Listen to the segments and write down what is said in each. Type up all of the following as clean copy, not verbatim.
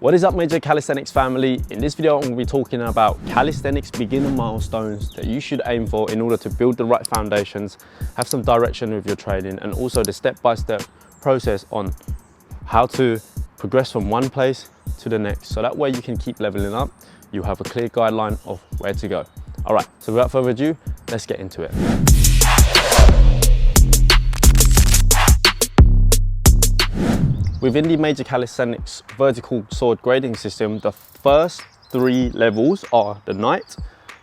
What is up, Major Calisthenics family? In this video, I'm going to be talking about calisthenics beginner milestones that you should aim for in order to build the right foundations, have some direction with your training, and also the step-by-step process on how to progress from one place to the next. So that way you can keep leveling up. You have a clear guideline of where to go. All right, so without further ado, let's get into it. Within the Major Calisthenics vertical sword grading system, the first 3 levels are the Knight,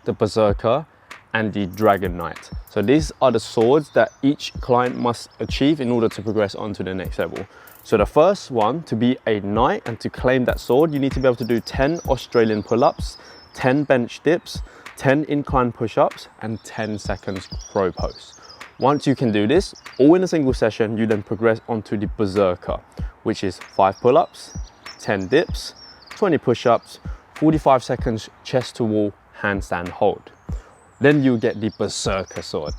the Berserker, and the Dragon Knight. So these are the swords that each client must achieve in order to progress onto the next level. So the first one, to be a Knight and to claim that sword, you need to be able to do 10 Australian pull-ups, 10 bench dips, 10 incline push-ups, and 10 seconds row posts. Once you can do this, all in a single session, you then progress onto the Berserker, which is 5 pull-ups, 10 dips, 20 push-ups, 45 seconds chest to wall handstand hold. Then you get the Berserker sword.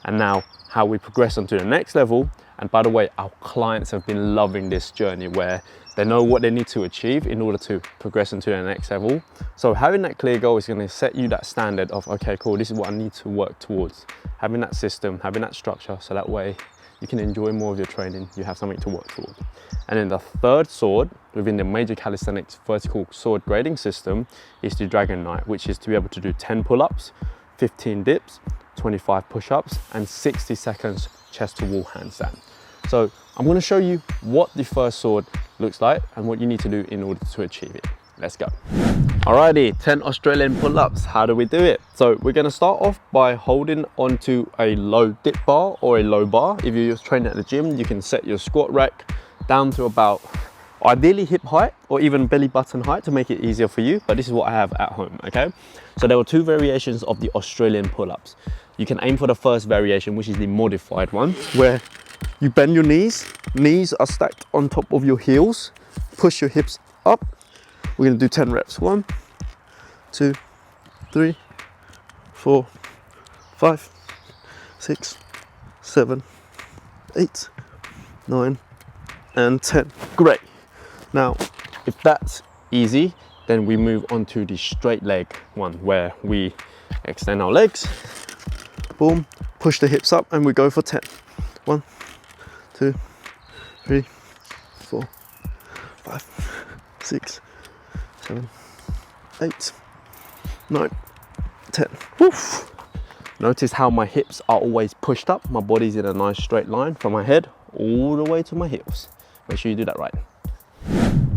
And now how we progress onto the next level, and by the way, our clients have been loving this journey where they know what they need to achieve in order to progress into the next level. So having that clear goal is going to set you that standard of, okay, cool, this is what I need to work towards. Having that system, having that structure, so that way you can enjoy more of your training, you have something to work towards. And then the third sword within the Major Calisthenics vertical sword grading system is the Dragon Knight, which is to be able to do 10 pull-ups, 15 dips, 25 push-ups, and 60 seconds chest to wall handstand. So I'm going to show you what the first sword looks like and what you need to do in order to achieve it. Let's go. Alrighty, 10 Australian pull-ups. How do we do it? So we're going to start off by holding onto a low dip bar or a low bar. If you're just training at the gym, you can set your squat rack down to about ideally hip height or even belly button height to make it easier for you. But this is what I have at home, okay? So there were 2 variations of the Australian pull-ups. You can aim for the first variation, which is the modified one, where you bend your knees are stacked on top of your heels, push your hips up. We're going to do 10 reps. 1, 2, 3, 4, 5, 6, 7, 8, 9, and 10. Great. Now, if that's easy, then we move on to the straight leg one, where we extend our legs, boom, push the hips up, and we go for 10. 1, 2, 3, 4, 5, 6, 7, 8, 9, 10. Woof. Notice how my hips are always pushed up. My body's in a nice straight line from my head all the way to my heels. Make sure you do that right.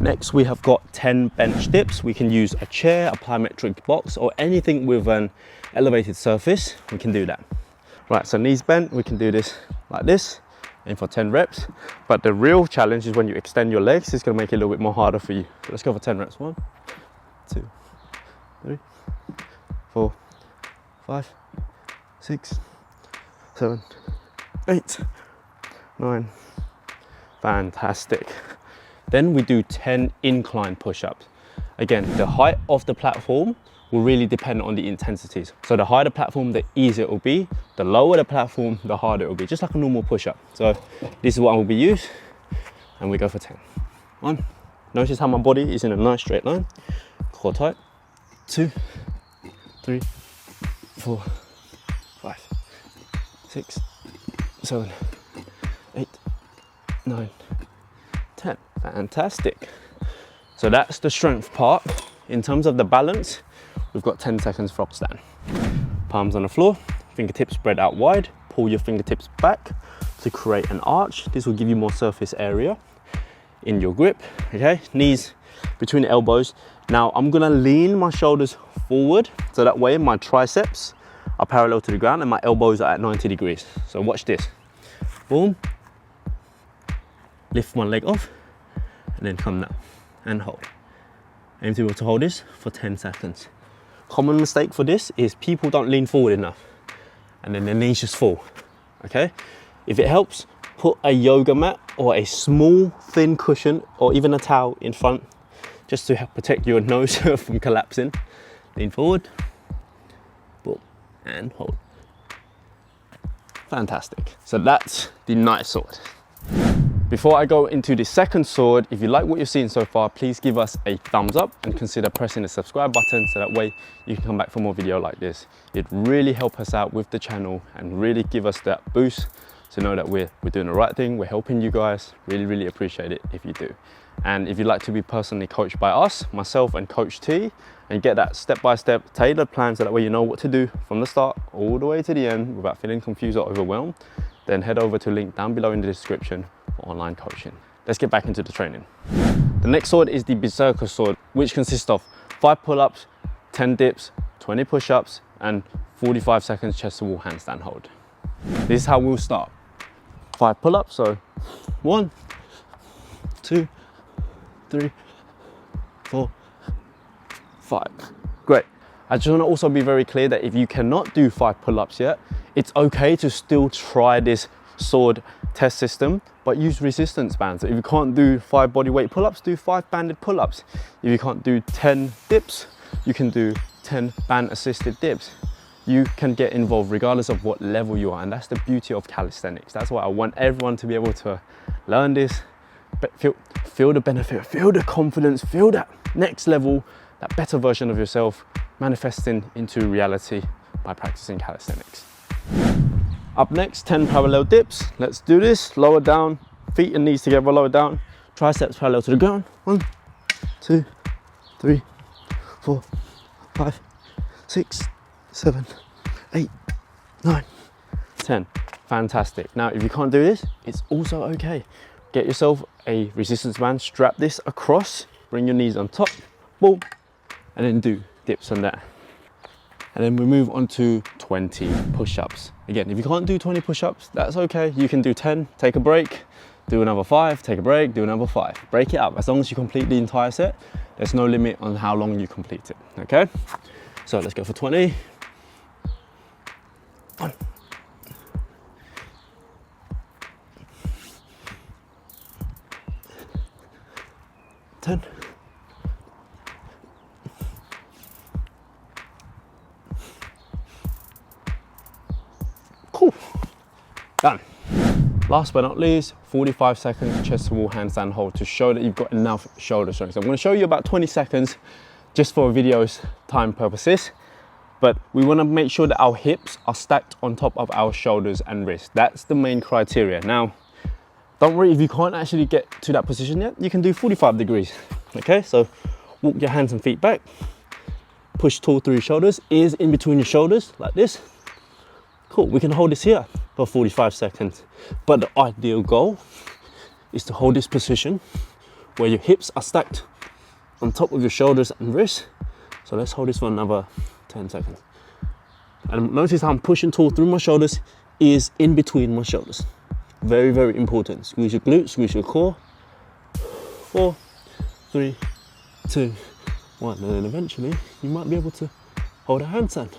Next, we have got 10 bench dips. We can use a chair, a plyometric box, or anything with an elevated surface. We can do that. Right, so knees bent, we can do this like this, and for 10 reps. But the real challenge is when you extend your legs, it's gonna make it a little bit more harder for you. So let's go for 10 reps. 1, 2, 3, 4, 5, 6, 7, 8, 9. Fantastic. Then we do 10 incline push-ups. Again, the height of the platform will really depend on the intensities. So the higher the platform, the easier it will be. The lower the platform, the harder it will be, just like a normal push-up. So this is what I will be used, and we go for 10. 1, notice how my body is in a nice straight line. Core tight. 2, 3, 4, 5, 6, 7, 8, 9, 10. Fantastic. So that's the strength part. In terms of the balance, we've got 10 seconds frog stand. Palms on the floor, fingertips spread out wide. Pull your fingertips back to create an arch. This will give you more surface area in your grip, okay? Knees between the elbows. Now I'm gonna lean my shoulders forward, so that way my triceps are parallel to the ground and my elbows are at 90 degrees. So watch this. Boom. Lift one leg off, and then come down and hold. Aim to be able to hold this for 10 seconds. Common mistake for this is people don't lean forward enough and then their knees just fall, okay? If it helps, put a yoga mat or a small thin cushion or even a towel in front just to help protect your nose from collapsing. Lean forward, boom, and hold. Fantastic. So that's the Knight sword. Before I go into the second sword, if you like what you've seen so far, please give us a thumbs up and consider pressing the subscribe button so that way you can come back for more video like this. It'd really help us out with the channel and really give us that boost to know that we're doing the right thing, we're helping you guys. Really appreciate it if you do. And if you'd like to be personally coached by us, myself and Coach T, and get that step-by-step tailored plan so that way you know what to do from the start all the way to the end without feeling confused or overwhelmed, then head over to the link down below in the description for online coaching. Let's get back into the training. The next sword is the Berserker sword, which consists of 5 pull-ups, 10 dips, 20 push-ups, and 45 seconds chest to wall handstand hold. This is how we'll start. 5 pull-ups, so 1, 2, 3, 4, 5. Great. I just want to also be very clear that if you cannot do 5 pull-ups yet, it's okay to still try this sword test system, but use resistance bands. If you can't do 5 bodyweight pull-ups, do 5 banded pull-ups. If you can't do 10 dips, you can do 10 band assisted dips. You can get involved regardless of what level you are, and that's the beauty of calisthenics. That's why I want everyone to be able to learn this, feel the benefit, feel the confidence, feel that next level, that better version of yourself manifesting into reality by practicing calisthenics. Up next, 10 parallel dips. Let's do this. Lower down, feet and knees together, lower down, triceps parallel to the ground. 1, 2, 3, 4, 5, 6, 7, 8, 9, 10. Fantastic. Now, if you can't do this, it's also okay. Get yourself a resistance band, strap this across, bring your knees on top, boom, and then do dips on that. And then we move on to 20 push-ups. Again, if you can't do 20 push-ups, that's okay. You can do 10, take a break, do another 5, take a break, do another 5. Break it up. As long as you complete the entire set, there's no limit on how long you complete it, okay? So let's go for 20. 1. 10. Cool. Done. Last but not least, 45 seconds chest to wall handstand hold to show that you've got enough shoulder strength. So I'm going to show you about 20 seconds just for video's time purposes, but we want to make sure that our hips are stacked on top of our shoulders and wrists. That's the main criteria. Now, don't worry if you can't actually get to that position yet, you can do 45 degrees. Okay, so walk your hands and feet back, push tall through your shoulders, ears in between your shoulders like this. Cool, we can hold this here for 45 seconds. But the ideal goal is to hold this position where your hips are stacked on top of your shoulders and wrists. So let's hold this for another 10 seconds. And notice how I'm pushing tall through my shoulders, ears in between my shoulders. Very important. Squeeze your glutes, squeeze your core. 4, 3, 2, 1. And then eventually you might be able to hold a handstand.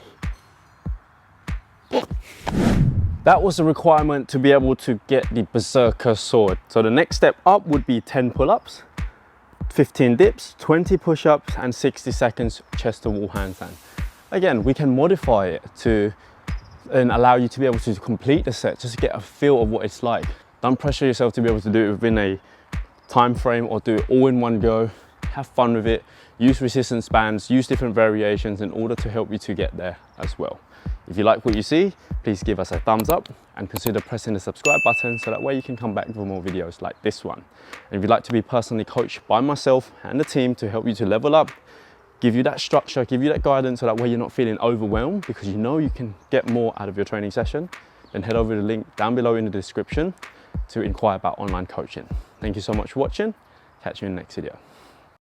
That was a requirement to be able to get the Berserker sword. So the next step up would be 10 pull-ups, 15 dips, 20 push-ups, and 60 seconds chest to wall handstand. Again, we can modify it to and allow you to be able to complete the set, just to get a feel of what it's like. Don't pressure yourself to be able to do it within a time frame or do it all in one go. Have fun with it. Use resistance bands, use different variations in order to help you to get there as well. If you like what you see, please give us a thumbs up and consider pressing the subscribe button so that way you can come back for more videos like this one. And if you'd like to be personally coached by myself and the team to help you to level up, give you that structure, give you that guidance so that way you're not feeling overwhelmed because you know you can get more out of your training session, then head over to the link down below in the description to inquire about online coaching. Thank you so much for watching. Catch you in the next video.